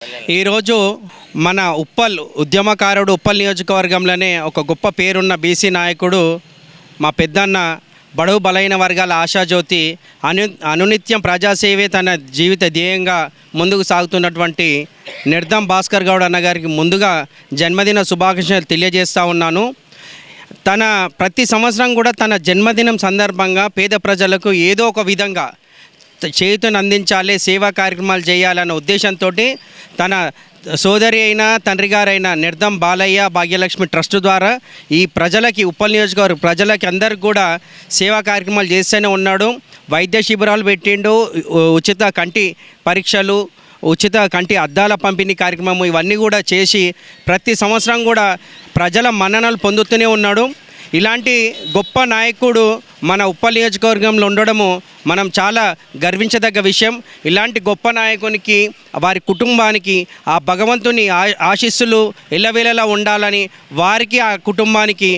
ఈరోజు మన ఉప్పల్ ఉద్యమకారుడు ఉప్పల్ నియోజకవర్గంలోనే ఒక గొప్ప పేరున్న బీసీ నాయకుడు మా పెద్దన్న బడుగు బలైన వర్గాల ఆశాజ్యోతి అనునిత్యం ప్రజాసేవే తన జీవిత ధ్యేయంగా ముందుకు సాగుతున్నటువంటి నిర్దం భాస్కర్ గౌడ్ అన్నగారికి ముందుగా జన్మదిన శుభాకాంక్షలు తెలియజేస్తూ ఉన్నాను. తన ప్రతి సంవత్సరం కూడా తన జన్మదినం సందర్భంగా పేద ప్రజలకు ఏదో ఒక విధంగా చేతును అందించాలి, సేవా కార్యక్రమాలు చేయాలన్న ఉద్దేశంతో తన సోదరి అయిన తండ్రి గారైన నిర్దం బాలయ్య భాగ్యలక్ష్మి ట్రస్ట్ ద్వారా ఈ ప్రజలకి ఉప్పల్ నియోజకవర్గ ప్రజలకి అందరికి కూడా సేవా కార్యక్రమాలు చేస్తూనే ఉన్నాడు. వైద్య శిబిరాలు పెట్టిండు, ఉచిత కంటి పరీక్షలు, ఉచిత కంటి అద్దాల పంపిణీ కార్యక్రమం ఇవన్నీ కూడా చేసి ప్రతి సంవత్సరం కూడా ప్రజల మన్ననలు పొందుతూనే ఉన్నాడు. ఇలాంటి గొప్ప నాయకుడు మన ఉప్పల్ నియోజకవర్గంలో ఉండడము మనం చాలా గర్వించదగ్గ విషయం. ఇలాంటి గొప్ప నాయకునికి వారి కుటుంబానికి ఆ భగవంతుని ఆశీస్సులు ఎల్లవేళలా ఉండాలని, వారికి ఆ కుటుంబానికి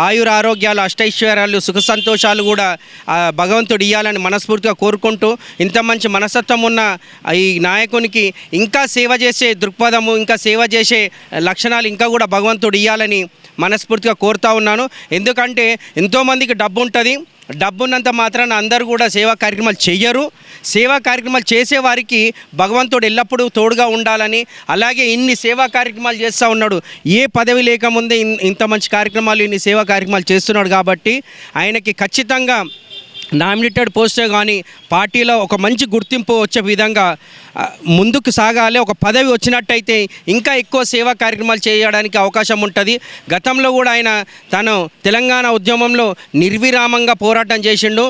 ఆయుర ఆరోగ్యాలు అష్టైశ్వర్యాలు సుఖ సంతోషాలు కూడా భగవంతుడు ఇవ్వాలని మనస్ఫూర్తిగా కోరుకుంటూ, ఇంత మంచి మనస్తత్వం ఉన్న ఈ నాయకునికి ఇంకా సేవ చేసే దృక్పథము, ఇంకా సేవ చేసే లక్షణాలు ఇంకా కూడా భగవంతుడు ఇవ్వాలని మనస్ఫూర్తిగా కోరుతూ ఉన్నాను. ఎందుకంటే ఎంతోమందికి డబ్బు ఉంటుంది, డబ్బున్నంత మాత్రాన అందరూ కూడా సేవా కార్యక్రమాలు చెయ్యరు. సేవా కార్యక్రమాలు చేసేవారికి భగవంతుడు ఎల్లప్పుడూ తోడుగా ఉండాలని, అలాగే ఇన్ని సేవా కార్యక్రమాలు చేస్తూ ఉన్నాడు. ఏ పదవి లేకముందే ఇంత మంచి కార్యక్రమాలు, ఇన్ని సేవా కార్యక్రమాలు చేస్తున్నాడు కాబట్టి ఆయనకి ఖచ్చితంగా నామినేటెడ్ పోస్టే కానీ పార్టీలో ఒక మంచి గుర్తింపు వచ్చే విధంగా ముందుకు సాగాలి. ఒక పదవి వచ్చినట్టయితే ఇంకా ఎక్కువ సేవా కార్యక్రమాలు చేయడానికి అవకాశం ఉంటుంది. గతంలో కూడా ఆయన తను తెలంగాణ ఉద్యమంలో నిర్విరామంగా పోరాటం చేసిండు.